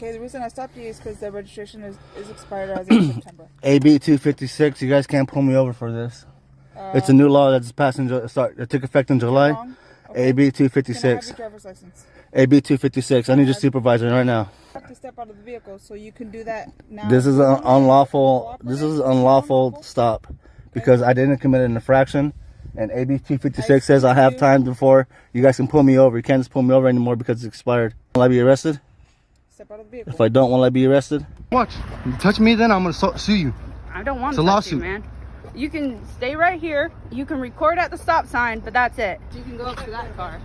Okay, the reason I stopped you is because the registration is expired as of September. AB 256. You guys can't pull me over for this. It's a new law that's passed it took effect in July. Okay. AB 256. Can I have your driver's license? AB 256. I need your supervisor right now. You have to step out of the vehicle, so you can do that now. This is an unlawful. This is an unlawful stop because I didn't commit an infraction. And AB 256 says I have time before you guys can pull me over. You can't just pull me over anymore because it's expired. Will I be arrested? Step out of the vehicle. If I don't, will I be arrested? Watch. You touch me, then I'm gonna sue you. I don't want It's to a touch lawsuit. you, man. You can stay right here. You can record at the stop sign, but that's it. You can go up to that car.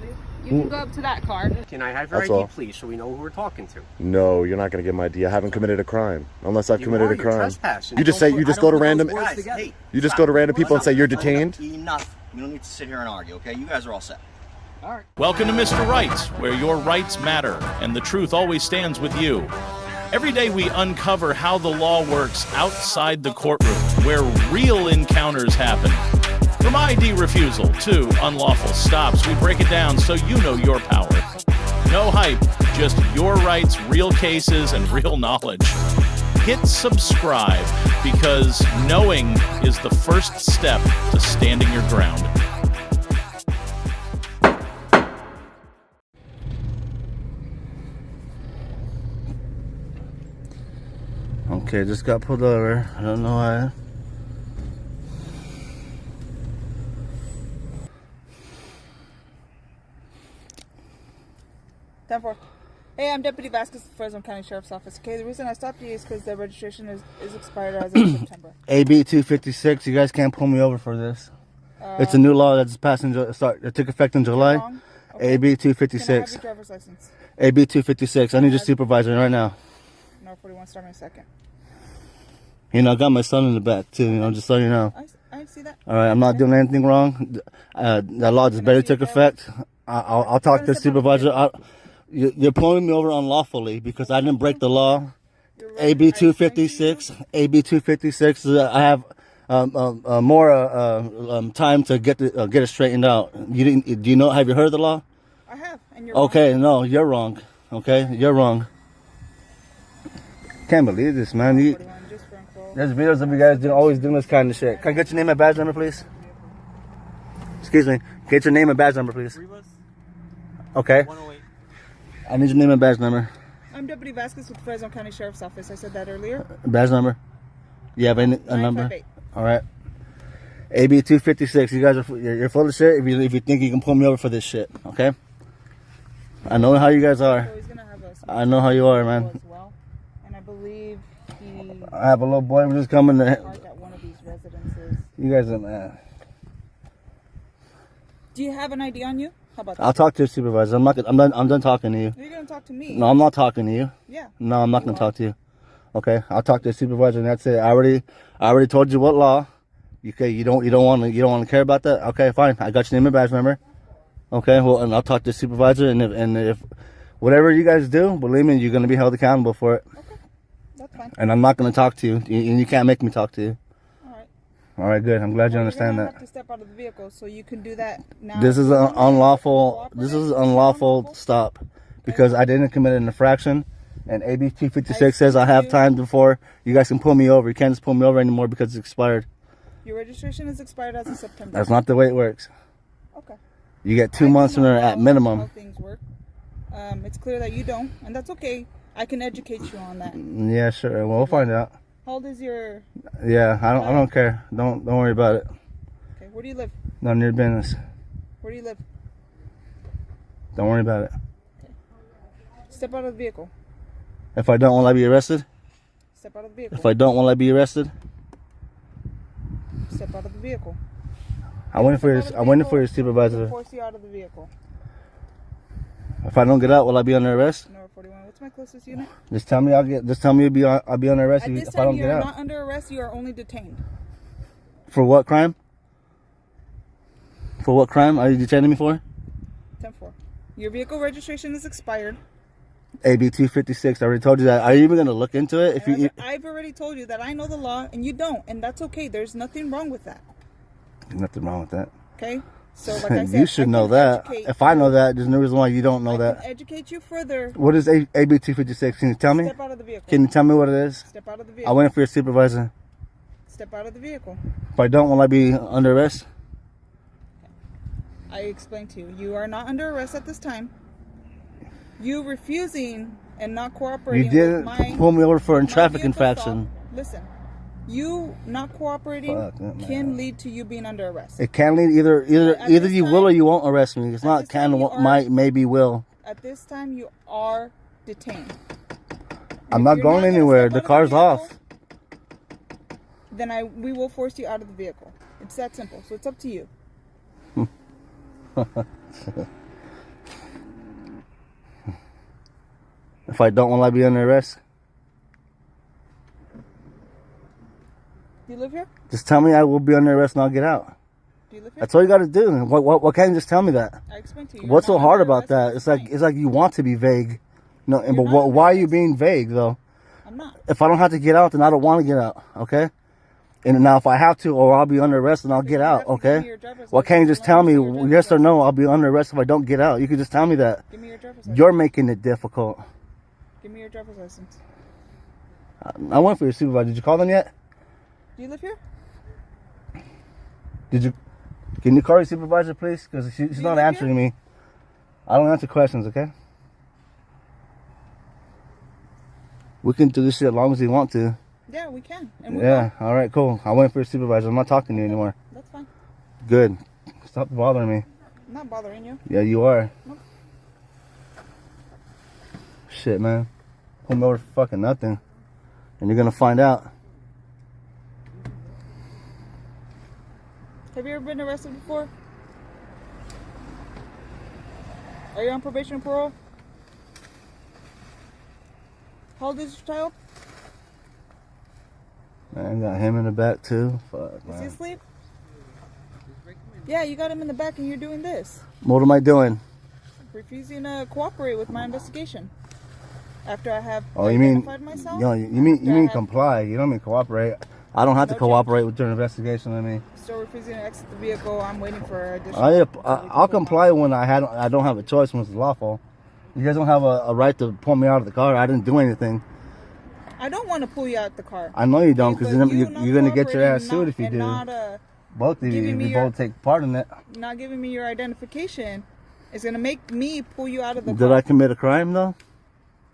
You can go up to that car. Can I have your That's ID, all. please, so we know who we're talking to? No, you're not gonna get my ID. I haven't committed a crime unless I've committed a You're crime. trespassing. You just say you just go to random. Guys, hey, You just stop. go to random people and say you're detained. Enough. We don't need to sit here and argue, okay? You guys are all set. Welcome to Mr. Rights, where your rights matter and the truth always stands with you. Every day we uncover how the law works outside the courtroom, where real encounters happen. From ID refusal to unlawful stops, we break it down so you know your power. No hype, just your rights, real cases, and real knowledge. Hit subscribe, because knowing is the first step to standing your ground. Okay, just got pulled over. I don't know why. Time for. Hey, I'm Deputy Vasquez, Fresno County Sheriff's Office. Okay, the reason I stopped you is because the registration is expired as of September. AB 256. You guys can't pull me over for this. It's a new law that's passed it took effect in July. Okay. AB Can I have 256. your driver's license? AB 256. I need your supervisor right now. No, 41, start in a second. You know, I got my son in the back too. You know, just so you know. I see that. All right, I'm not doing anything wrong. That law just barely took effect. I'll talk to the supervisor. You're pulling me over unlawfully because I didn't break the law. AB 256. AB 256. I have more time to get it straightened out. You didn't? Do you know? Have you heard of the law? I have, and you're Okay, wrong. no, you're wrong. Okay, you're wrong. Can't believe this, man. 41, just for info. There's videos of you guys always doing this kind of shit. Can I get your name and badge number, please? Excuse me. Get your name and badge number, please. Okay. I need your name and badge number. I'm Deputy Vasquez with Fresno County Sheriff's Office. I said that earlier. Badge number. You have a number? 958. All right. AB 256. You guys you're full of shit if you think you can pull me over for this shit. Okay. I know how you guys are. So he's gonna have a I know how you are, man. as well. And I believe he I have a little boy. We're just coming to. parked at one of these residences. You guys are man. Do you have an ID on you? How about that? I'll talk to your supervisor. I'm done talking to you. You're gonna talk to me. No, I'm not talking to you. Yeah. No, I'm not gonna talk to you. Okay, I'll talk to the supervisor and that's it. I already told you what law. You don't want to care about that. Okay, fine. I got your name and badge number. Okay, well, and I'll talk to the supervisor and if whatever you guys do, believe me, you're gonna be held accountable for it. Okay, that's fine. And I'm not gonna talk to you, and you can't make me talk to you. All right. All right, good. I'm glad you understand You're that. gonna have to step out of the vehicle, so you can do that now. This is an unlawful. This is an unlawful stop because I didn't commit an infraction. And AB 256 says I have time before you guys can pull me over. You can't just pull me over anymore because it's expired. Your registration is expired as of September. That's not the way it works. Okay. You get 2 months I do know at how minimum. things work. It's clear that you don't, and that's okay. I can educate you on that. Yeah, sure. Well, we'll find out. How old is your? Yeah, I don't care. Don't worry about it. Okay. Where do you live? None of your business. Where do you live? Don't worry about it. Step out of the vehicle. If I don't, will I be arrested? Step out of the vehicle. If I don't, will I be arrested? Step out of the vehicle. I'm waiting for your supervisor. Force you out of the vehicle. If I don't get out, will I be under arrest? Number 41. What's my closest unit? Just tell me I'll be under arrest At this if I don't time, get you are out. not under arrest. You are only detained. For what crime? For what crime are you detaining me for? 10-4. Your vehicle registration is expired. AB 256. I already told you that. Are you even gonna look into it? I've already told you that I know the law and you don't, and that's okay. There's nothing wrong with that. There's nothing wrong with that. Okay. So, like I said, You should I know can that. educate If I know you. that, there's no reason why you don't know I that. can educate you further. What is AB 256? Can you tell me? Step out of the vehicle. Can you tell me what it is? Step out of the I vehicle. went for your supervisor. Step out of the vehicle. If I don't, will I be under arrest? I explained to you. You are not under arrest at this time. You refusing and not cooperating You didn't with my pull me over for a my traffic vehicle infraction. stop. Listen, you not cooperating Fuck that, man. can lead to you being under arrest. It can lead either At this you will or time- you won't arrest me. It's at not this time can, you won't, are- might, maybe, will. At this time, you are detained. I'm If not you're going gonna anywhere. step The out of car's vehicle, off. Then we will force you out of the vehicle. It's that simple. So it's up to you. If I don't, will I be under arrest? Do you live here? Just tell me I will be under arrest and I'll get out. Do you live here? That's all you got to do. What can't you just tell me that? I explained to you. You're What's so not hard under about arrest at that? this It's time. like you want to be vague. No, You're but not under why are you arrest. being vague though? I'm not. If I don't have to get out, then I don't want to get out. Okay. And now if I have to, or I'll be under arrest and I'll get you out. have to give me Okay. your driver's Well, can't you license. just tell me Let me see your yes or driver's no? I'll be under arrest if I don't get out. You could just tell me that. Give me your driver's license. You're making it difficult. Give me your driver's license. I went for your supervisor. Did you call them yet? Do you live here? Did you? Can you call your supervisor, please? Because she's you not live answering me. I don't answer questions, okay? We can do this shit as long as you want to. Yeah, we can. And we Yeah, all right, cool. I went for your supervisor. I'm not talking to you anymore. will. That's fine. Good. Stop bothering me. I'm not bothering you. Yeah, you are. Nope. Shit, man. Pull me over for fucking nothing. And you're gonna find out. Have you ever been arrested before? Are you on probation or parole? How old is your child? Man, got him in the back too. Fuck, Is he man. asleep? Yeah, you got him in the back and you're doing this. What am I doing? Refusing to cooperate with my investigation. After I have Oh, you mean, identified myself. you mean after I have comply. You don't mean cooperate. I don't have to No cooperate with your investigation. I mean, Still refusing to exit the vehicle. I'm waiting for additional. I'll comply when I don't have a choice when it's lawful. You guys don't have a right to pull me out of the car. I didn't do anything. I don't want to pull you out the car. I know you don't, because But you're not gonna get your ass cooperating sued and if you not- do. and Not, Both of you, giving if me you your- both take part in it. not giving me your identification is going to make me pull you out of the Did car. I commit a crime though?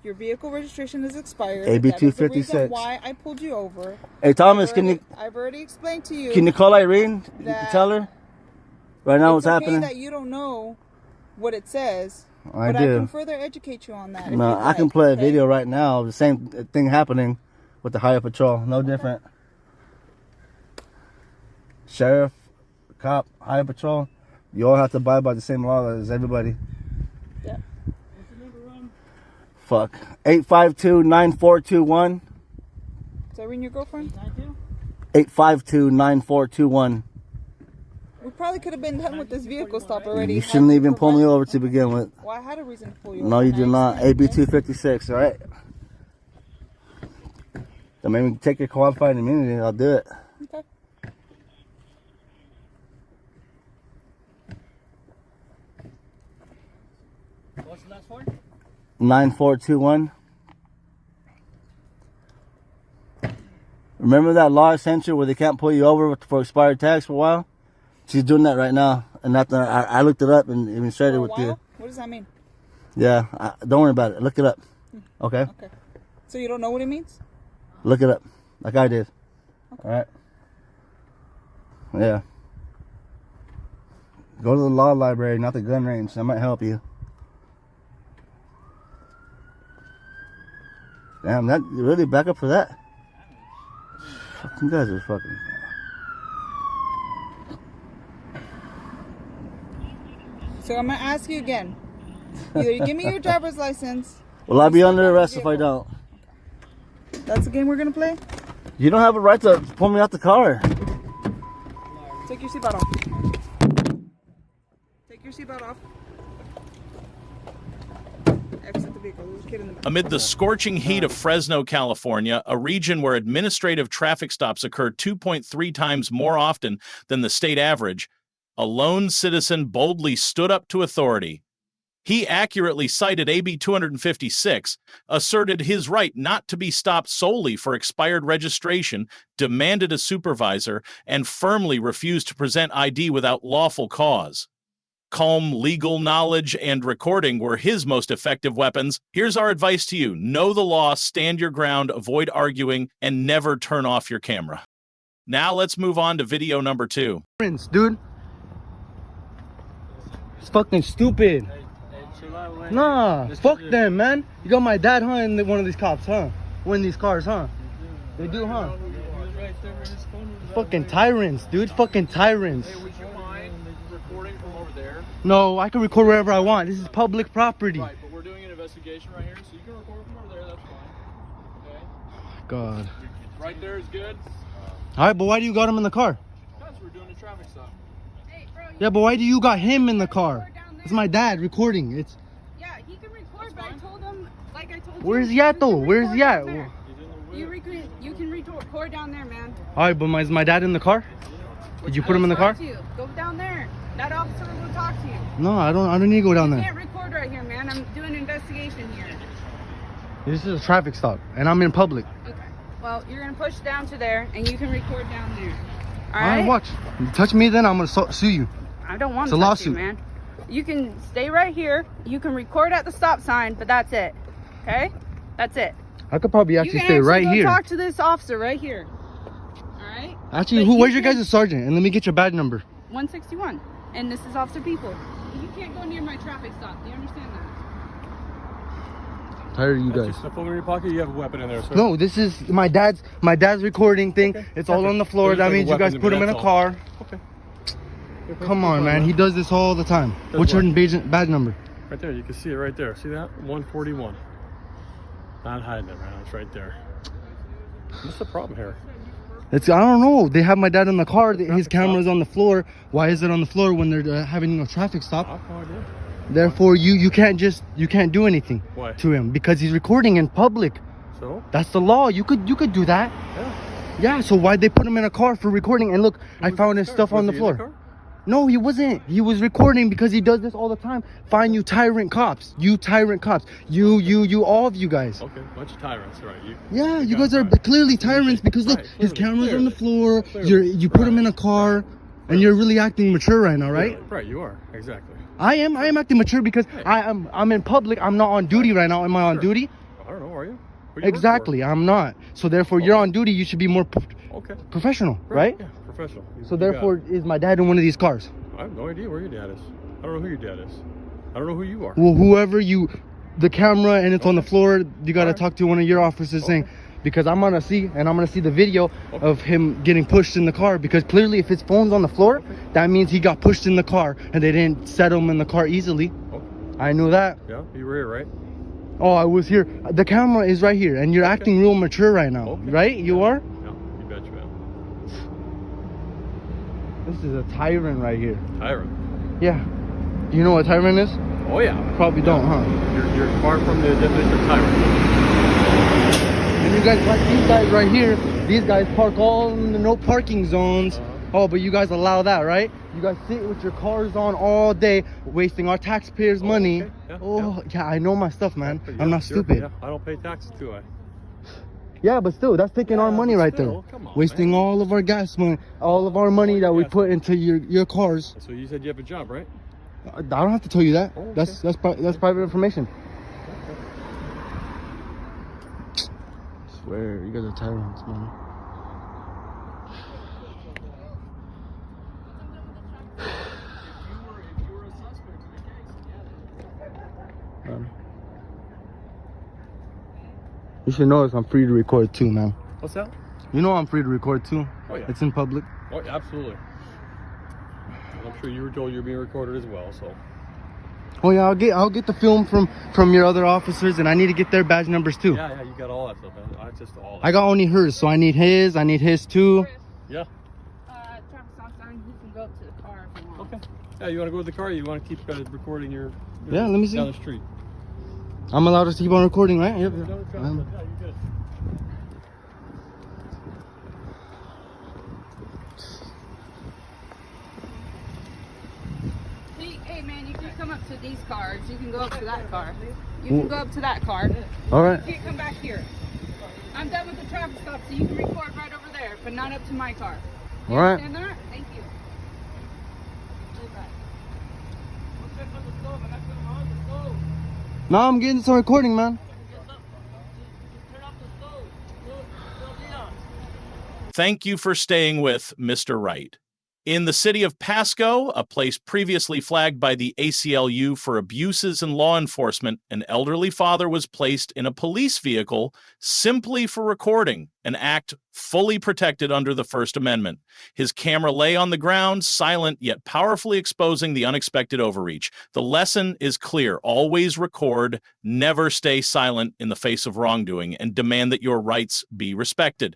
Your vehicle registration is expired. AB That is the reason 256. why I pulled you over. Hey Thomas, I've already explained to you. can you call Irene? that Tell her right now what's it's okay happening. that you don't know what it says. I but do. I can further educate you on that. if No, you'd I can like, play a okay? video right now. The same thing happening with the higher patrol. No different. Sheriff, cop, higher patrol. You all have to abide by the same law as everybody. Yeah. Fuck. 852-9421. Is Irene your girlfriend? 852-9421. We probably could have been done with this vehicle stop already. You had shouldn't you even pull me provided- over to begin with. Well, I had a reason to pull you No, over. you and did I not. explained, AB okay? 256, all right? Then maybe take your qualified immunity. I'll do it. Okay. What's the last four? 9421. Remember that law I sent you where they can't pull you over for expired tags for a while? She's doing that right now. And that I looked it up and even shared For it a with while? you. What does that mean? Yeah, don't worry about it. Look it up. Okay? Okay. So you don't know what it means? Look it up. Like I did. All right? Yeah. Go to the law library, not the gun range. That might help you. Damn, that you really back up for that? Fucking guys are fucking. So I'm gonna ask you again. Either you give me your driver's license. Will I be Step under out of the arrest if I vehicle. don't? That's the game we're gonna play. You don't have a right to pull me out the car. Take your seatbelt off. Take your seatbelt off. Exit the vehicle. There's a kid in the back. Amid the scorching heat of Fresno, California, a region where administrative traffic stops occur 2.3 times more often than the state average, A lone citizen boldly stood up to authority. He accurately cited AB 256, asserted his right not to be stopped solely for expired registration, demanded a supervisor, and firmly refused to present ID without lawful cause. Calm legal knowledge and recording were his most effective weapons. Here's our advice to you. Know the law, stand your ground, avoid arguing, and never turn off your camera. Now let's move on to video number 2. Dude. It's fucking stupid. Nah, fuck them, man. You got my dad, huh, in one of these cops, huh? One of these cars, huh? They do, huh? Fucking tyrants, dude. Fucking tyrants. Hey, would you mind recording from over there? No, I can record wherever I want. This is public property. Right, but we're doing an investigation right here, so you can record from over there, that's fine. Okay? God. Right there is good? Alright, but why do you got him in the car? Because we're doing a traffic stop. Hey, bro, Yeah, but why do you got him in the car? It's my dad recording. It's yeah, he can record, but I told him, like I told you. where's he at though? Where's he at? You can record down there, man. Alright, but is my dad in the car? Did you put him in the car? Go down there. That officer will talk to you. No, I don't need to go down You there. can't record right here, man. I'm doing an investigation here. This is a traffic stop and I'm in public. Okay. Well, you're gonna push down to there, and you can record down there. All Alright, right. watch. You touch me, then I'm gonna sue you. I don't want It's to a touch lawsuit. you, man. You can stay right here. You can record at the stop sign, but that's it. Okay? That's it. I could probably You actually can stay right go here. talk to this officer right here. All right? Actually, But where's your can- guys' sergeant? And let me get your badge number. 161. And this is Officer People. You can't go near my traffic stop. Do you understand that? Tired of you That's guys. just a phone in your pocket, you have a weapon in there, sir. No, this is my dad's recording thing. Okay, It's all perfect. on the floor. So That you means have you a guys weapon, put him in a that's all. car. Okay. Come on, man. He does this all the time. Does What's your what? badge number? Right there, you can see it right there. See that? 141. Not hiding it, man. It's right there. What's the problem here? I don't know. They have my dad in the car. His camera's on the floor. Why is it on the floor when they're having a traffic I stop? have no idea. Therefore, you can't do anything Why? to him because he's recording in public. So? That's the law. You could do that. Yeah. Yeah. So why'd they put him in a car for recording? And look, I found his stuff on the Was he in floor. car? No, he wasn't. He was recording because he does this all the time. Fine, you tyrant cops. You tyrant cops. You, all of you guys. Okay, bunch of tyrants, right? Yeah, you got guys it, are right. clearly tyrants because look, Right, his clearly, camera's on the floor. Clearly. You put him in a car, and you're really acting mature right now, right? Right, you are. Exactly. I am acting mature because I'm in public. I'm not on duty right now. Am I on duty? I don't know, are you? Who do you work Exactly, I'm not. So therefore, you're on duty. You should be more for? Okay. professional, right? Yeah, professional. So therefore, is my dad in one of these cars? I have no idea where your dad is. I don't know who your dad is. I don't know who you are. Well, whoever the camera and it's on the floor, you got to talk to one of your officers saying, because I'm gonna see the video of him getting pushed in the car, because clearly if his phone's on the floor, that means he got pushed in the car and they didn't set him in the car easily. I knew that. Yeah, you were here, right? Oh, I was here. The camera is right here and you're acting real mature right now, right? You are? Yeah, you betcha, man. This is a tyrant right here. Tyrant. Yeah. Do you know what tyrant is? Oh yeah. Probably don't, huh? You're far from the definition of tyrant. And you guys, like these guys right here, these guys park all in the no parking zones. Oh, but you guys allow that, right? You guys sit with your cars on all day, wasting our taxpayers' money. Okay. Yeah, Oh, yeah, I know my stuff, man. Yeah, I'm not stupid. Yeah, I don't pay taxes, do I? Yeah, but still, that's taking our money but right still, there. come on, Wasting man. all of our gas money, all of our money that we Gas put into your cars. So you said you have a job, right? I don't have to tell you that. Oh, okay. That's private information. I swear, you guys are tyrants, man. You should notice I'm free to record too, man. What's that? You know I'm free to record too. Oh yeah. It's in public. Oh, absolutely. I'm sure you were told you're being recorded as well, so. Oh yeah, I'll get the film from your other officers, and I need to get their badge numbers too. Yeah, you got all that stuff, man. I just all that. I got only hers, so I need his too. Yeah. Traffic stop sign. You can go up to the car if you want. Okay. Yeah, you want to go to the car? Or you want to keep recording your? Yeah, let me see. Down the street. I'm allowed to keep on recording, right? Yep. Yeah, you're good. can't come up to these cars. You can go up to that car. You can go up to that car. All right. You can't come back here. I'm done with the traffic stop, so you can record right over there, but not up to my car. You All right. understand that? Thank you. No, I'm getting some recording, man. Thank you for staying with Mr. Right. In the city of Pasco, a place previously flagged by the ACLU for abuses in law enforcement, an elderly father was placed in a police vehicle simply for recording, an act fully protected under the First Amendment. His camera lay on the ground, silent yet powerfully exposing the unexpected overreach. The lesson is clear. Always record, never stay silent in the face of wrongdoing, and demand that your rights be respected.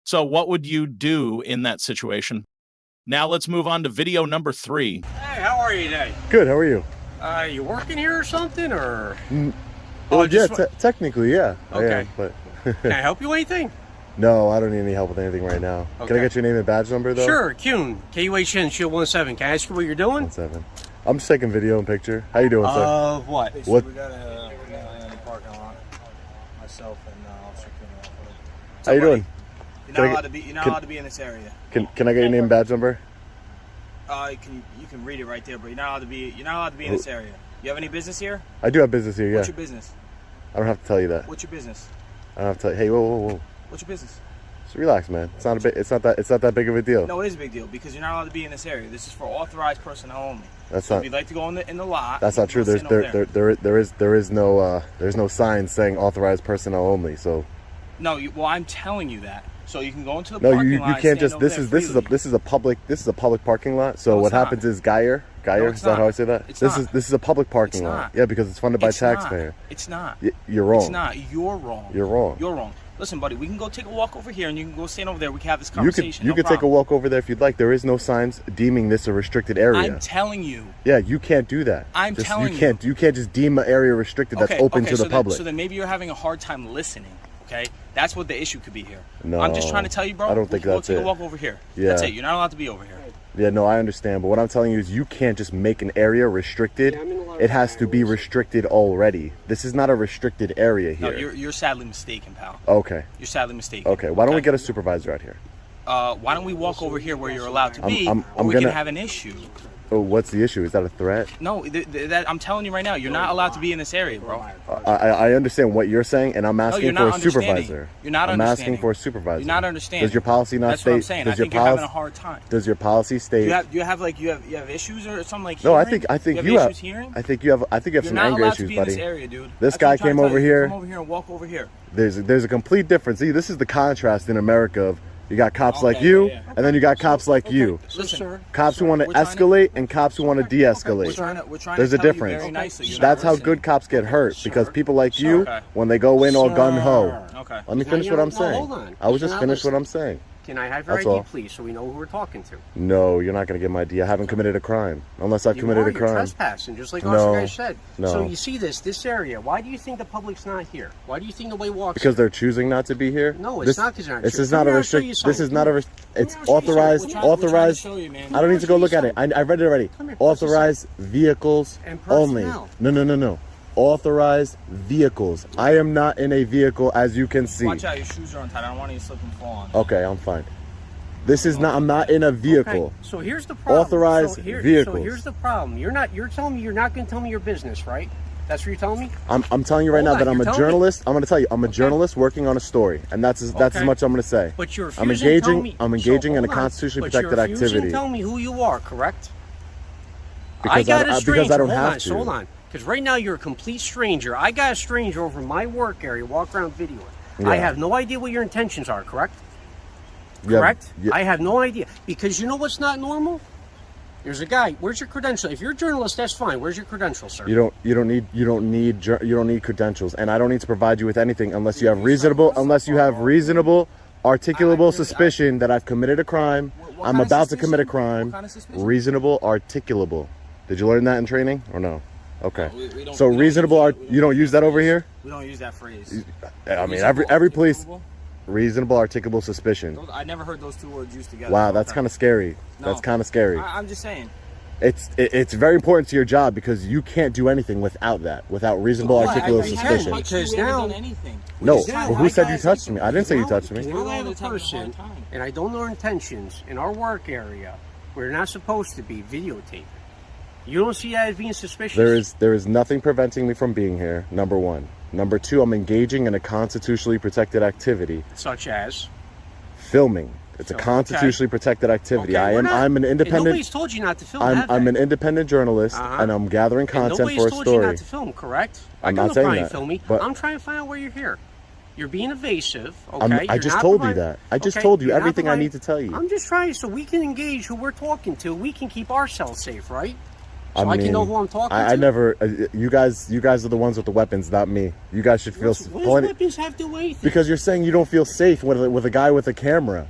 So what would you do in that situation? Now let's move on to video number 3. Hey, how are you today? Good. How are you? You working here or something, or? Well, yeah, technically, yeah. Okay. I am, but Can I help you with anything? no, I don't need any help with anything right now. Can I Okay. get your name and badge number though? Sure, Kuhn, KUHN, Shield 17. Can I ask you what you're doing? 17. I'm just taking video and picture. How you doing, sir? Of what? What? We got a in the parking lot. Myself and Officer King. How you doing? You're not allowed to be in this area. Can I get your name and badge number? You can read it right there, but you're not allowed to be in this area. You have any business here? I do have business here. Yeah. What's your business? I don't have to tell you that. What's your business? I don't have to tell you. Hey, whoa. What's your business? Just relax, man. It's not that big of a deal. No, it is a big deal because you're not allowed to be in this area. This is for authorized personnel only. That's so not. if you'd like to go in the lot. That's not true. There's no sign saying authorized personnel only. So. No, well, I'm telling you that. So you can go into the No, parking you lot. can't just. This is a public parking lot. So No, what it's not. happens is Geyer. No, Is that how I say that? It's this not. This is a public parking It's lot. not. Yeah, because it's funded by It's not. taxpayer. It's not. You're wrong. It's not. You're wrong. You're wrong. You're wrong. Listen, buddy, we can go take a walk over here, and you can go stand over there. We can have this conversation. You could take a walk over there if you'd like. There is no signs deeming this a restricted area. I'm telling you. Yeah, you can't do that. I'm telling you. You can't just deem an area restricted that's open to the public. So then maybe you're having a hard time listening. Okay, that's what the issue could be here. No, I'm just trying to tell you, bro. I don't think that's Go take it. a walk over here. Yeah. That's it. You're not allowed to be over here. Yeah, no, I understand. But what I'm telling you is you can't just make an area restricted. It has to be restricted already. This is not a restricted area here. No, you're sadly mistaken, pal. Okay. You're sadly mistaken. Okay, why don't we get a supervisor out here? Why don't we walk over here where you're allowed to be, I'm or we gonna can have an issue. Oh, what's the issue? Is that a threat? No, I'm telling you right now, you're not allowed to be in this area, bro. I understand what you're saying, and I'm asking for a supervisor. You're not I'm understanding. asking for a supervisor. You're not understanding. Does your policy not That's state? what I'm saying. Does I your think you're having a hard time. Does your policy state? You have issues or something like No, hearing? I think you you have have. issues hearing? I think you have You're some not anger allowed issues, to be buddy. in this area, dude. This That's guy what I'm trying came to tell over you. here. Come over here and walk over here. There's a complete difference. See, this is the contrast in America of you got cops like you, and then you got cops like you. Listen, Cops who want to escalate and cops who want to de-escalate. we're trying There's to a tell you difference. very nicely. You're That's not how listening. good cops get hurt because people like you, Okay. when they go in all gun ho. Okay. Let me finish what I'm No, saying. hold on. I was You're just not finished what listening. I'm saying. Can I have your That's ID, all. please, so we know who we're talking to? No, you're not going to get my ID. I haven't committed a crime unless I've committed a You're crime. trespassing, just like No, Officer Guy said. no. So you see this area. Why do you think the public's not here? Why do you think nobody walks? Because they're choosing not to be here. No, it's This- not because they're not. This choosing. is not a Come here, I'll show you restrict. This is something. not a. It's Come here, I'll show you authorized. something. We're trying to Authorized. show you, man. I don't need to go look at it. I read it already. Come here. Authorized vehicles And only. personnel. No. Authorized vehicles. I am not in a vehicle, as you can see. Watch out, your shoes are untied. I don't want you to slip and fall on. Okay, I'm fine. This is not. I'm not in a vehicle. Okay, so here's the problem. Authorized So vehicles. here's the problem. You're telling me you're not going to tell me your business, right? That's what you're telling me? I'm telling you right Hold now that on, I'm you're a telling me? journalist. I'm going to tell you, I'm a Okay. journalist working on a story, and that's as Okay. much I'm going to say. But you're I'm refusing to tell engaging. me. I'm engaging So, in a hold on. constitutionally But protected you're refusing activity. to tell me who you are, correct? Because I got a because stranger. I don't hold have on, to. so hold on. Because right now you're a complete stranger. I got a stranger over my work area, walk around videoing. I Yeah. have no idea what your intentions are, correct? Yeah, Correct? yeah. I have no idea. Because you know what's not normal? There's a guy. Where's your credential? If you're a journalist, that's fine. Where's your credentials, sir? You don't need credentials, and I don't need to provide you with anything unless you have reasonable articulable suspicion that I've committed a crime. What I'm kind of about to commit a suspicion? crime. What kind of suspicion? Reasonable articulable. Did you learn that in training or no? Okay. We don't- So we don't reasonable use that- you don't use that over here? We don't use that phrase. I mean Reasonable, every police articulable? reasonable articulable suspicion. I never heard those two words used together. Wow, that's Okay. kind of scary. No. That's kind of scary. I'm just saying. It's very important to your job because you can't do anything without that, without reasonable articulable suspicion. Because now, no, well, who said you touched me? I didn't say you touched me. Now I have a person, and I don't know their intentions in our work area. We're not supposed to be videotaping. You don't see that as being suspicious? There is nothing preventing me from being here, number one. Number two, I'm engaging in a constitutionally protected activity. Such as? Filming. It's a constitutionally protected activity. I'm an independent. Nobody's told you not to film. I'm an independent journalist, and I'm gathering content for a story. Nobody's told you not to film, correct? I'm not saying that. Film me, but I'm trying to find out why you're here. You're being evasive. Okay. I just told you that. I just told you everything I need to tell you. I'm just trying so we can engage who we're talking to. We can keep ourselves safe, right? So I can know who I'm talking to. I never. You guys are the ones with the weapons, not me. You guys should feel. What does weapons have to do with anything? Because you're saying you don't feel safe with a guy with a camera.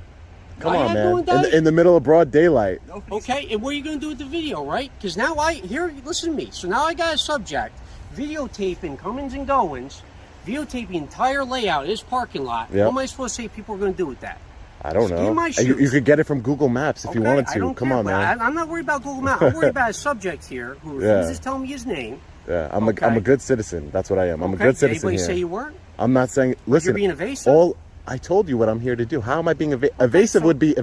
Come on, man. In the middle of broad daylight. Okay, and what are you going to do with the video, right? Because now listen to me. So now I got a subject, videotaping comings and goings, videotaping the entire layout of this parking lot. Yep. What am I supposed to say people are going to do with that? I don't know. You could get it from Google Maps if you wanted to. Come on, man. I'm not worried about Google Maps. I'm worried about a subject here who refuses to tell me his name. Yeah, I'm a good citizen. That's what I am. I'm a good citizen here. Anybody say you weren't? I'm not saying. Listen, you're being evasive. I told you what I'm here to do. How am I being evasive? Would be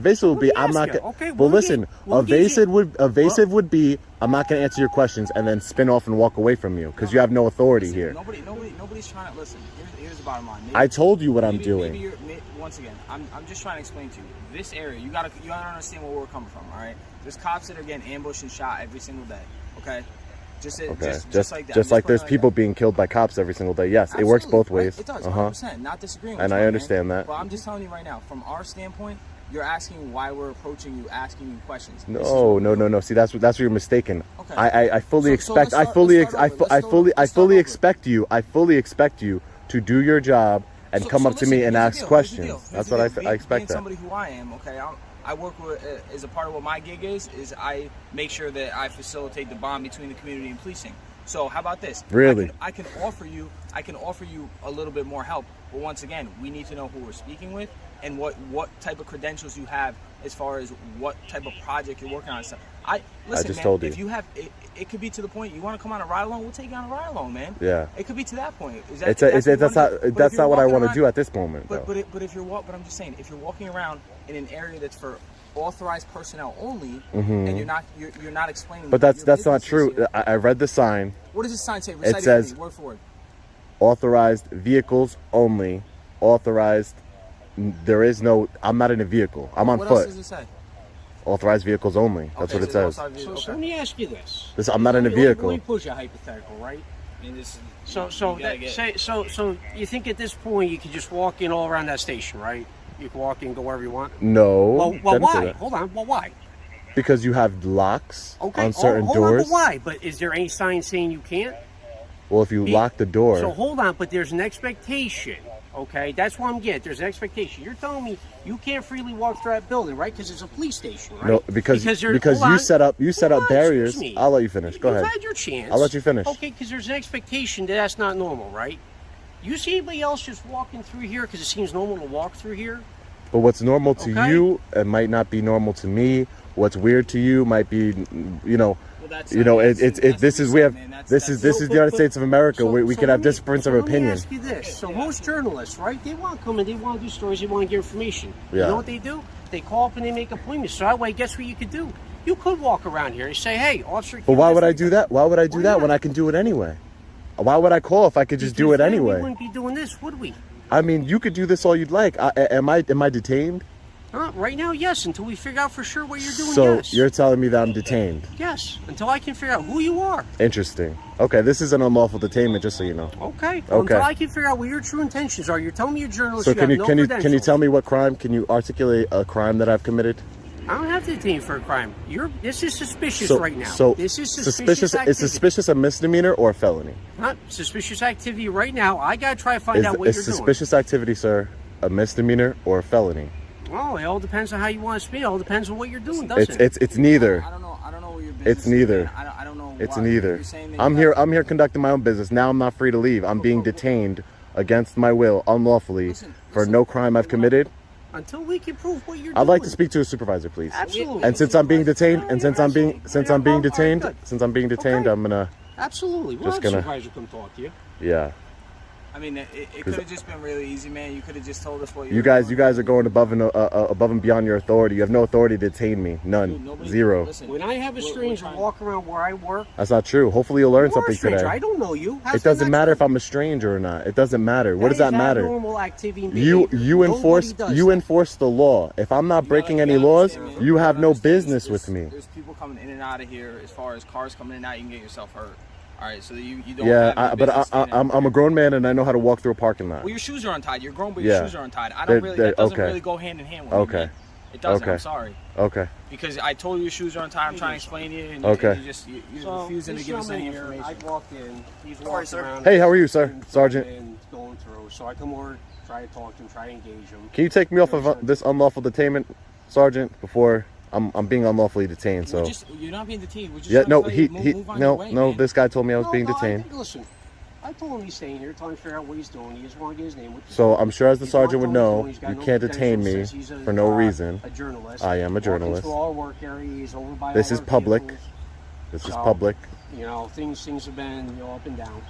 I'm not. Okay, well, listen. Evasive would be I'm not going to answer your questions and then spin off and walk away from you because you have no authority here. Nobody's trying to listen. Here's the bottom line. I told you what I'm doing. Once again, I'm just trying to explain to you. This area, you gotta understand where we're coming from. All right. There's cops that are getting ambushed and shot every single day. Okay. Just like that. Just like there's people being killed by cops every single day. Yes, it works both ways. It does, 100%. Not disagreeing with you. And I understand that. But I'm just telling you right now, from our standpoint, you're asking why we're approaching you, asking you questions. No. See, that's where you're mistaken. Okay. I fully expect you to do your job and come up to me and ask questions. That's what I expect. Somebody who I am, okay. I work with, as a part of what my gig is I make sure that I facilitate the bond between the community and policing. So how about this? Really? I can offer you a little bit more help. But once again, we need to know who we're speaking with and what type of credentials you have as far as what type of project you're working on. So I just told you. If you have, it could be to the point you want to come on a ride along, we'll take you on a ride along, man. Yeah. It could be to that point. That's not what I want to do at this moment. But I'm just saying, if you're walking around in an area that's for authorized personnel only, and you're not explaining. But that's not true. I read the sign. What does the sign say? It says word for word. Authorized vehicles only. Authorized. There is no. I'm not in a vehicle. I'm on foot. What else does it say? Authorized vehicles only. That's what it says. So let me ask you this. I'm not in a vehicle. Let me push a hypothetical, right? I mean, so you think at this point you can just walk in all around that station, right? You can walk in, go wherever you want. No. Well, why? Hold on. Well, why? Because you have locks on certain doors. Hold on, but why? But is there any sign saying you can't? Well, if you lock the door. So hold on, but there's an expectation. Okay, that's what I'm getting. There's an expectation. You're telling me you can't freely walk through that building, right? Because it's a police station, right? No, because you set up barriers. I'll let you finish. Go ahead. You've had your chance. I'll let you finish. Okay, because there's an expectation that's not normal, right? You see anybody else just walking through here because it seems normal to walk through here? But what's normal to you, it might not be normal to me. What's weird to you might be, this is the United States of America. We could have difference of opinion. Let me ask you this. So most journalists, right? They want to come in, they want to do stories, they want to get information. Yeah. You know what they do? They call up and they make appointments. So that way, guess what you could do? You could walk around here and say, "Hey, officer." But why would I do that? Why would I do that when I can do it anyway? Why would I call if I could just do it anyway? We wouldn't be doing this, would we? I mean, you could do this all you'd like. Am I detained? Right now, yes. Until we figure out for sure what you're doing, so yes. You're telling me that I'm detained? Yes. Until I can figure out who you are. Interesting. Okay, this is an unlawful detainment, just so you know. Okay. Until I can figure out what your true intentions are. You're telling me you're a journalist. So can you tell me what crime? Can you articulate a crime that I've committed? I don't have to detain you for a crime. This is suspicious right now. So this is suspicious activity. Is suspicious a misdemeanor or a felony? Not suspicious activity right now. I gotta try to find out what you're doing. Is suspicious activity, sir, a misdemeanor or a felony? Well, it all depends on how you want to speak. It all depends on what you're doing, doesn't it? It's neither. I don't know what your business It's neither. is. I don't know. It's neither. I'm here conducting my own business. Now I'm not free to leave. I'm being detained against my will, unlawfully, for no crime I've committed. Until we can prove what you're doing. I'd like to speak to a supervisor, please. Absolutely. And since I'm being detained, and since I'm being detained, Okay. I'm gonna. Absolutely. We'll have supervisor come talk to you. Yeah. I mean, it could have just been really easy, man. You could have just told us what You guys are going above and beyond your authority. You have no authority to detain me. None. Dude, Zero. Listen, when I have a stranger walk around where I work, That's not true. Hopefully you'll learn you're a something stranger. today. I don't know you. How's It that doesn't not matter true? if I'm a stranger or not. It doesn't matter. What does that matter? Normal activity and You behavior. enforce Nobody does you that. enforce the law. If I'm not breaking any laws, you have no business with me. There's people coming in and out of here. As far as cars coming in and out, you can get yourself hurt. All right, so you don't. Yeah, have no business standing out I'm a grown man and I know how to walk through a parking lot. Well, your shoes are untied. You're grown, but Yeah. your shoes are untied. I don't really. That doesn't okay. really go hand in hand with Okay. me, man. It doesn't. Okay. I'm sorry. Okay. Because I told you your shoes are untied. I'm trying to explain to you, and Okay. you just you're So, refusing to this give us any gentleman here, information. I walked in. He's Sorry, walking sir. around. Hey, how are you, sir? and Sergeant. going through. So I come over, try to talk to him, try to engage him. Can you take me off of this unlawful detainment, Sergeant, before I'm being unlawfully detained? So You're not being detained. We're just yeah, trying no, to he move on your way, no. man. This guy told me I was No, being no, detained. Listen, I told him he's staying here, trying to figure out what he's doing. He just want to get his name. So I'm sure as the He's sergeant not would telling know, us he's got you no can't detain me credentials, says he's for no reason. A journalist. I am a journalist. Walking through our work area, he's over by This all is our public. vehicles. This is So, public. You know, things have been up and down.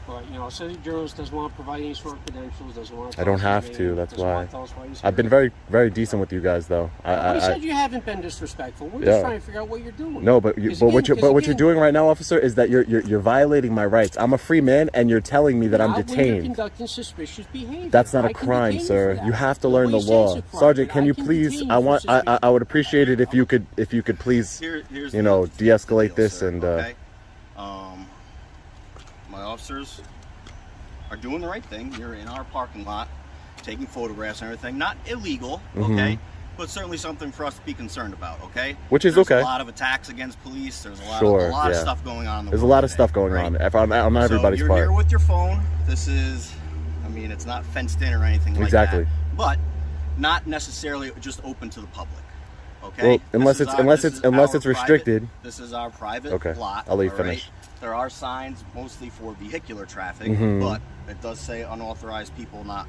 But so the journalist doesn't want to provide any sort of credentials. Doesn't want to. I don't tell us have his to. name, That's doesn't why. want to tell us why he's I've been here. very decent with you guys, though. We said you haven't been disrespectful. We're Yeah. just trying to figure out what you're doing. No, but what you're again, doing right now, officer, is that you're violating my rights. I'm a free man, and you're telling me that I'm Not when you're detained. conducting suspicious behavior. That's not I a can crime, detain you sir. for that. You have to learn the Nobody law, says it's a crime, Sergeant. but Can I you can please? detain I you for want. suspicious I would appreciate it if you could please, Here's you know, de-escalate the deal, this sir, and. okay? My officers are doing the right thing. You're in our parking lot, taking photographs and everything. Not illegal, okay? But certainly something for us to be concerned about, okay? Which is There's okay. a lot of attacks against police. There's a lot, Sure, of, a lot yeah. of stuff going on in the There's a world lot of today, stuff going right? on. On not everybody's so you're part. here with your phone. This is, I mean, it's not fenced in or anything like Exactly. that. But not necessarily just open to the public, okay? Well, unless This it's is unless this it's is unless our it's restricted. Private, this is our private Okay, lot. I'll let you all right? finish. There are signs mostly for vehicular traffic, but it does say unauthorized people not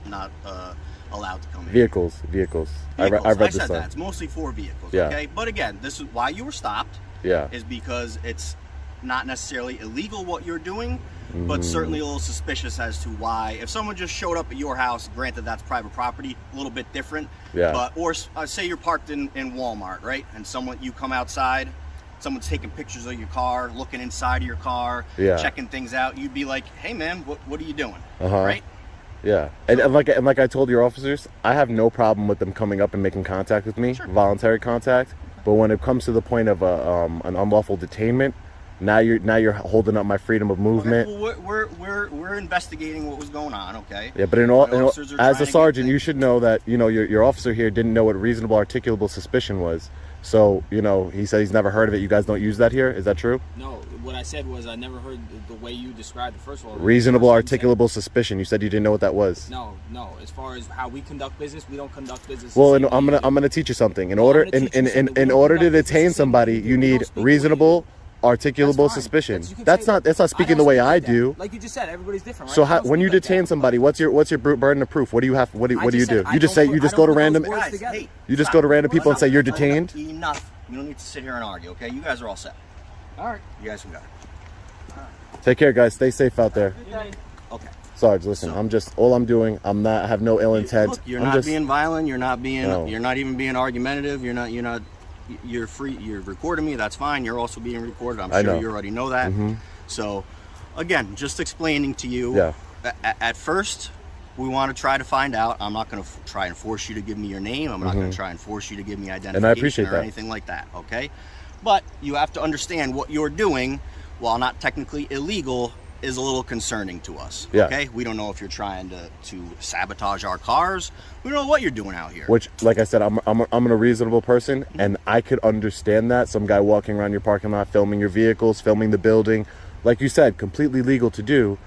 allowed to come in. Vehicles. Vehicles. I read I this said sign. that. It's mostly for vehicles, Yeah. okay? But again, this is why you were stopped. Yeah. Is because it's not necessarily illegal what you're doing, but certainly a little suspicious as to why. If someone just showed up at your house, granted that's private property, a little bit different. Yeah. But or say you're parked in Walmart, right? And you come outside, someone's taking pictures of your car, looking inside of your car, Yeah. checking things out. You'd be like, "Hey man, what are you doing?" Uh-huh. Right? Yeah, and like I told your officers, I have no problem with them coming up and making contact with me, voluntary contact. But when it comes to the point of an unlawful detainment, now you're holding up my freedom of movement. Okay, well, we're investigating what was going on. Okay. Yeah, but as a sergeant, you should know that your officer here didn't know what reasonable articulable suspicion was. So he said he's never heard of it. You guys don't use that here. Is that true? No, what I said was I never heard the way you described it. First of all, Reasonable articulable suspicion. You said you didn't know what that was. No. As far as how we conduct business, we don't conduct business. Well, I'm gonna teach you something. In order to detain somebody, you need reasonable articulable suspicion. That's not speaking the way I do. Like you just said, everybody's different. Right? So when you detain somebody, what's your burden of proof? What do you have? What do you do? You just go to random. Guys, hey, You just go to random people and say you're detained. Enough. You don't need to sit here and argue. Okay, you guys are all set. All right. You guys can go. Take care, guys. Stay safe out there. Okay. Sarge, listen. All I'm doing. I have no ill intent. Look, you're I'm not just being violent. You're not being. No. You're not even being argumentative. You're free. You're recording me. That's fine. You're also being recorded. I'm sure you already know that. So, again, just explaining to you. Yeah. At first, we want to try to find out. I'm not going to try and force you to give me your name. I'm not going to try and force you to give me identification And I appreciate or that. anything like that. Okay. But you have to understand what you're doing, while not technically illegal, is a little concerning to us. Yeah. Okay. We don't know if you're trying to sabotage our cars. We don't know what you're doing out here. Which, like I said, I'm a reasonable person, and I could understand that. Some guy walking around your parking lot, filming your vehicles, filming the building, like you said, completely legal to do.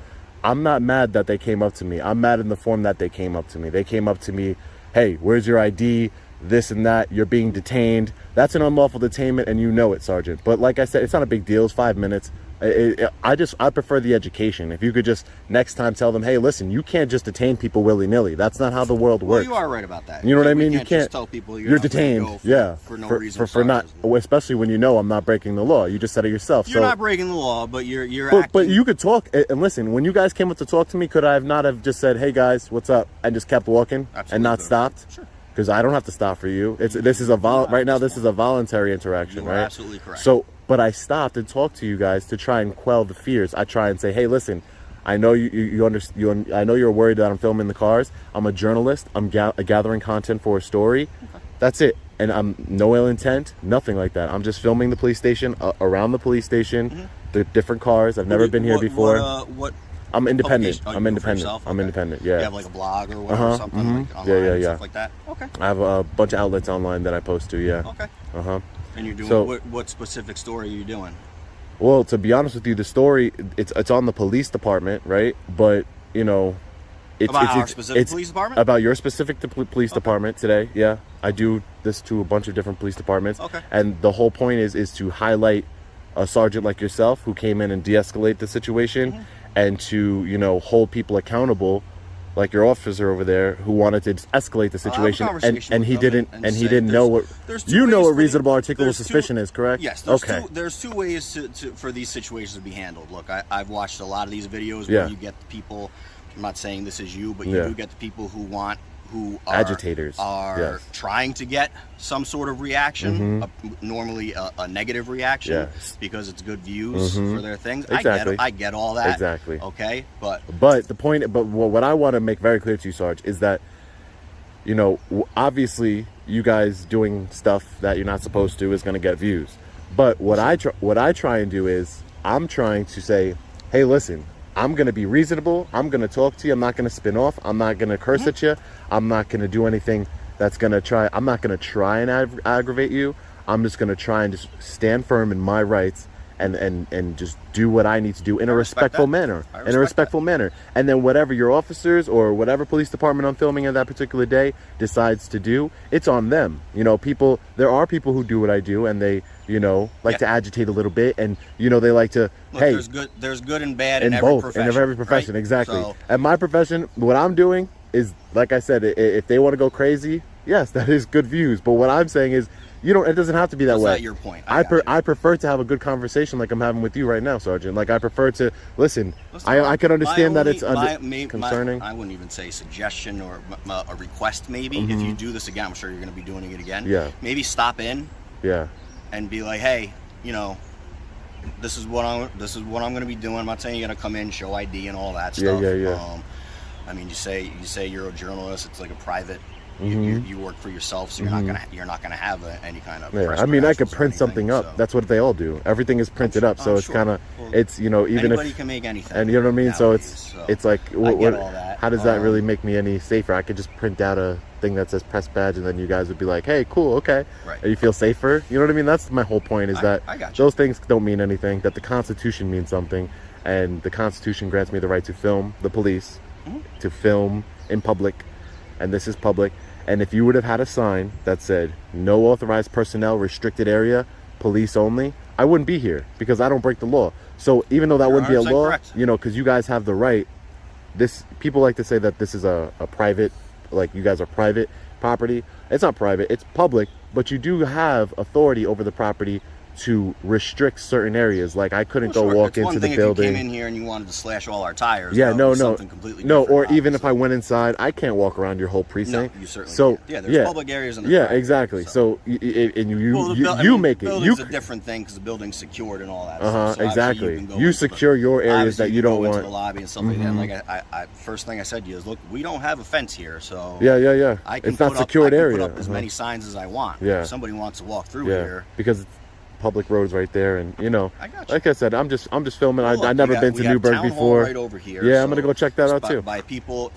I'm not mad that they came up to me. I'm mad in the form that they came up to me. They came up to me, hey, where's your ID? This and that. You're being detained. That's an unlawful detainment, and you know it, Sergeant. But like I said, it's not a big deal. It's 5 minutes. I prefer the education. If you could just next time tell them, hey, listen, you can't just detain people willy-nilly. That's not how the world works. Well, you are right about that. You know what I mean? You can't can't just tell people you're detained. For no reason. For not, especially when you know I'm not breaking the law. You just said it yourself. You're not breaking the law, but you're acting. But you could talk and listen. When you guys came up to talk to me, could I have not have just said, hey guys, what's up, and just kept walking and not stopped? Sure. Because I don't have to stop for you. This is a voluntary interaction, You're right? absolutely correct. So, but I stopped and talked to you guys to try and quell the fears. I try and say, hey, listen, I know you understand. I know you're worried that I'm filming the cars. I'm a journalist. I'm gathering content for a story. Okay. That's it. And I'm no ill intent, nothing like that. I'm just filming the police station, around the police station, the different cars. I've never been here before. I'm independent. I'm independent. I'm independent. Yeah. You have like a blog or whatever, something like online and stuff like that. Okay. I have a bunch of outlets online that I post to. Yeah. Okay. And you're doing what specific story are you doing? Well, to be honest with you, the story it's on the police department, right? But you know, about our specific police department. About your specific police department today. Yeah, I do this to a bunch of different police departments. Okay. And the whole point is to highlight a sergeant like yourself who came in and de-escalate the situation, and to hold people accountable, like your officer over there who wanted to escalate the situation, and he didn't know what what reasonable articulable suspicion is, correct? Yes. There's two ways for these situations to be handled. Look, I've watched a lot of these videos where you get the people. I'm not saying this is you, but you do get the people who are agitators, trying to get some sort of reaction, normally a negative reaction, because it's good views for their things. Exactly. I get all that. Exactly. Okay, but the point, what I want to make very clear to you, Sarge, is that obviously you guys doing stuff that you're not supposed to is going to get views. But what I try and do is I'm trying to say, hey, listen. I'm going to be reasonable. I'm going to talk to you. I'm not going to spin off. I'm not going to curse at you. I'm not going to do anything that's going to try. I'm not going to try and aggravate you. I'm just going to try and just stand firm in my rights and just do what I need to do in a respectful manner. In a respectful manner. And then whatever your officers or whatever police department I'm filming at that particular day decides to do, it's on them. There are people who do what I do, and they like to agitate a little bit, and they like to there's good and bad in every profession. In every profession, right? exactly. So, and my profession, what I'm doing is, like I said, if they want to go crazy, yes, that is good views. But what I'm saying is, it doesn't have to be that way. That's not your point. I prefer to have a good conversation like I'm having with you right now, Sergeant. Like I prefer to listen. I can understand that it's concerning. I wouldn't even say suggestion or a request. Maybe if you do this again, I'm sure you're going to be doing it again. Yeah. Maybe stop in. Yeah. And be like, hey, this is what I'm going to be doing. I'm not saying you're going to come in, show ID, and all that stuff. Yeah. I mean, you say you're a journalist. It's like a private. You work for yourself, so you're not gonna have any kind of. Yeah, I mean, I could print something up. So. That's what they all do. Everything is printed up, so it's kind of even anybody can make anything. And you know what I mean. Nowadays, it's like, I get all that. How does that really make me any safer? I could just print out a thing that says press badge, and then you guys would be like, hey, cool, okay. Right. And you feel safer. You know what I mean? That's my whole point. Is that those things don't mean anything. That the Constitution means something, and the Constitution grants me the right to film the police, to film in public, and this is public. And if you would have had a sign that said, no authorized personnel, restricted area, police only, I wouldn't be here because I don't break the law. So even though that wouldn't be a law, because you guys have the right, people like to say that this is a private, like you guys are private property. It's not private, it's public, but you do have authority over the property to restrict certain areas. Like I couldn't go walk into the building. If you came in here and you wanted to slash all our tires. Something completely different, or even if I went inside, I can't walk around your whole precinct. No, you certainly can't. Yeah, there's public areas in the private, exactly. So you make it. It's a different thing because the building's secured and all that. So exactly. You secure your areas that you don't want. Into the lobby and stuff like that. And like I first thing I said to you is, look, we don't have a fence here, so yeah. It's not secured area. I can put up as many signs as I want. Yeah. If somebody wants to walk through here, because it's public roads right there, and I got you. like I said, I'm just filming. I've never been to Newburgh before. Right over here. Yeah, I'm gonna go check that out too. By people,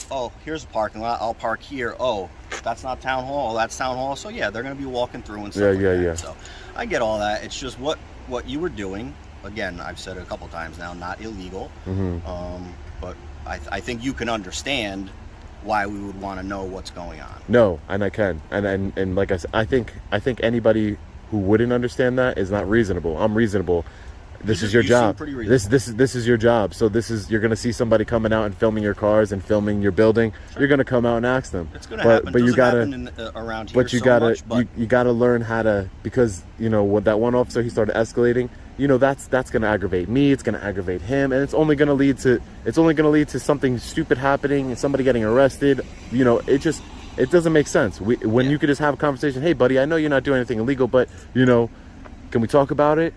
here's a parking lot. I'll park here. Oh, that's not town hall. That's town hall. So yeah, they're gonna be walking through and stuff. Yeah. So I get all that. It's just what you were doing. Again, I've said it a couple times now. Not illegal. But I think you can understand why we would want to know what's going on. No, and I can, and like I said, I think anybody who wouldn't understand that is not reasonable. I'm reasonable. this is your job. This is your job. So you're gonna see somebody coming out and filming your cars and filming your building. Sure. You're gonna come out and ask them. It's gonna happen. But you gotta around here. But you gotta learn how to, because you know with that one officer, he started escalating. You know that's gonna aggravate me. It's gonna aggravate him, and it's only gonna lead to something stupid happening and somebody getting arrested. You know, it doesn't make sense. When you could just have a conversation. Hey, buddy, I know you're not doing anything illegal, but you know, can we talk about it?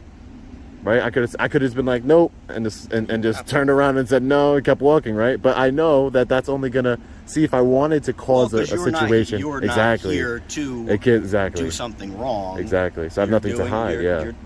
Right? I could have just been like, nope, and just turned around and said no and kept walking, right? But I know that's only gonna see if I wanted to cause a situation. You're exactly. not here to do something wrong. Exactly. So I have nothing to hide.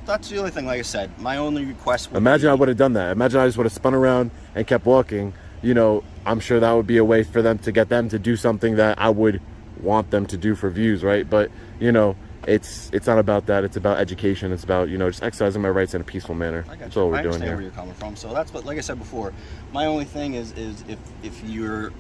That's the only thing. Like I said, my only request would imagine I would have done that. Imagine I just would have spun around and kept walking. You know, I'm sure that would be a way for them to get them to do something that I would want them to do for views, right? But you know, it's not about that. It's about education. It's about, you know, just exercising my rights in a peaceful manner. That's all we're doing here. I understand where you're coming from. So that's what, like I said before, my only thing is if you're,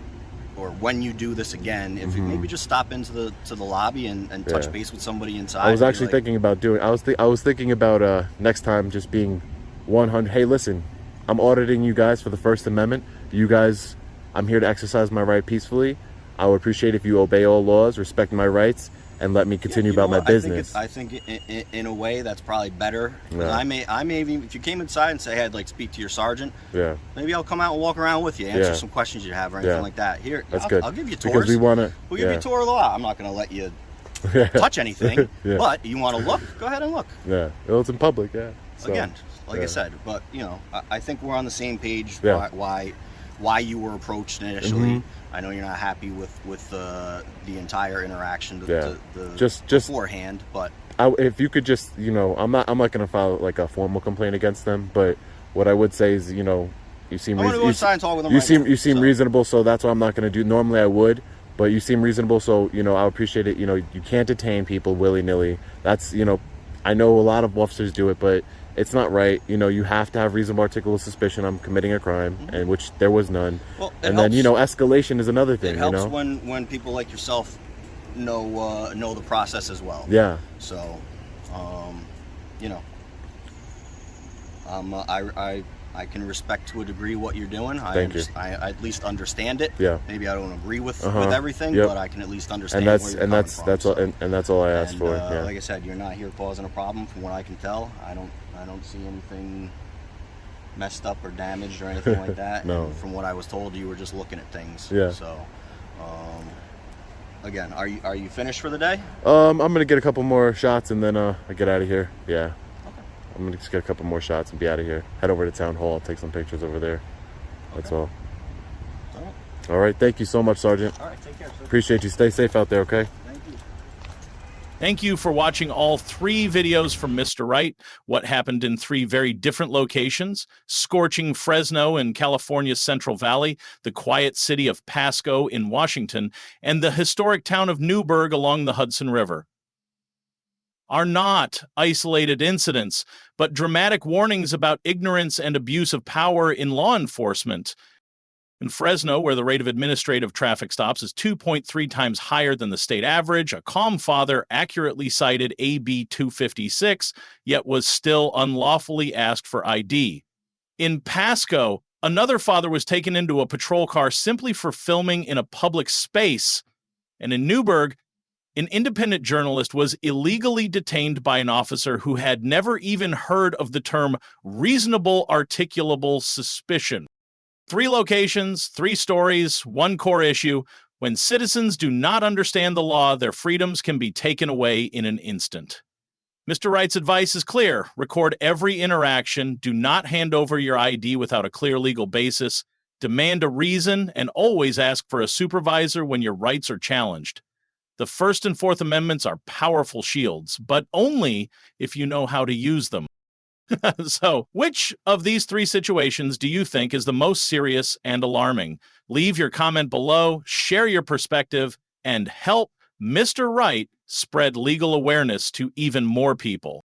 or when you do this again, if you maybe just stop into the lobby and touch base with somebody inside. I was actually thinking about doing. I was thinking about next time just being 100. Hey, listen, I'm auditing you guys for the First Amendment. You guys, I'm here to exercise my right peacefully. I would appreciate if you obey all laws, respect my rights, and let me continue about my business. I think in a way that's probably better. Yeah. I may even, if you came inside and say, hey, I'd like to speak to your sergeant. Yeah. Maybe I'll come out and walk around with you, answer some questions you have or anything like that. Here, I'll give you tours. Because we'll give you a tour of the lot. I'm not going to let you touch anything, but you want to look, go ahead and look. Yeah. Well, it's in public. Yeah. So, again, like I said, but you know, I think we're on the same page. Why you were approached initially. I know you're not happy with the entire interaction just beforehand, but if you could just, you know, I'm not going to file like a formal complaint against them, but what I would say is, you know, you seem reasonable, so that's what I'm not going to do. Normally I would, but you seem reasonable, so you know, I appreciate it. You know, you can't detain people willy-nilly. That's, you know, I know a lot of officers do it, but it's not right. You know, you have to have reasonable articulable suspicion I'm committing a crime, and which there was none. Well, and then, you know, escalation is another thing. It helps when people like yourself know the process as well. Yeah. So, you know, I can respect to a degree what you're doing. I at least understand it. Yeah. Maybe I don't agree with everything, but I can at least understand. And that's all I asked for. Like I said, you're not here causing a problem, from what I can tell. I don't see anything messed up or damaged or anything like that. No. And from what I was told, you were just looking at things. Yeah. So, again, are you finished for the day? I'm gonna get a couple more shots and then I get out of here. Yeah. I'm gonna just get a couple more shots and be out of here. Head over to town hall, take some pictures over there. That's all. All right. Thank you so much, Sergeant. All right. Take care, sir. Appreciate you. Stay safe out there. Okay. Thank you for watching all 3 videos from Mr. Wright. What happened in 3 very different locations: scorching Fresno in California's Central Valley, the quiet city of Pasco in Washington, and the historic town of Newburgh along the Hudson River. Are not isolated incidents, but dramatic warnings about ignorance and abuse of power in law enforcement. In Fresno, where the rate of administrative traffic stops is 2.3 times higher than the state average, a calm father accurately cited AB 256, yet was still unlawfully asked for ID. In Pasco, another father was taken into a patrol car simply for filming in a public space. And in Newburgh, an independent journalist was illegally detained by an officer who had never even heard of the term reasonable articulable suspicion. 3 locations, 3 stories, 1 core issue. When citizens do not understand the law, their freedoms can be taken away in an instant. Mr. Wright's advice is clear. Record every interaction. Do not hand over your ID without a clear legal basis. Demand a reason, and always ask for a supervisor when your rights are challenged. The First and Fourth Amendments are powerful shields, but only if you know how to use them. So, which of these 3 situations do you think is the most serious and alarming? Leave your comment below, share your perspective, and help Mr. Wright spread legal awareness to even more people.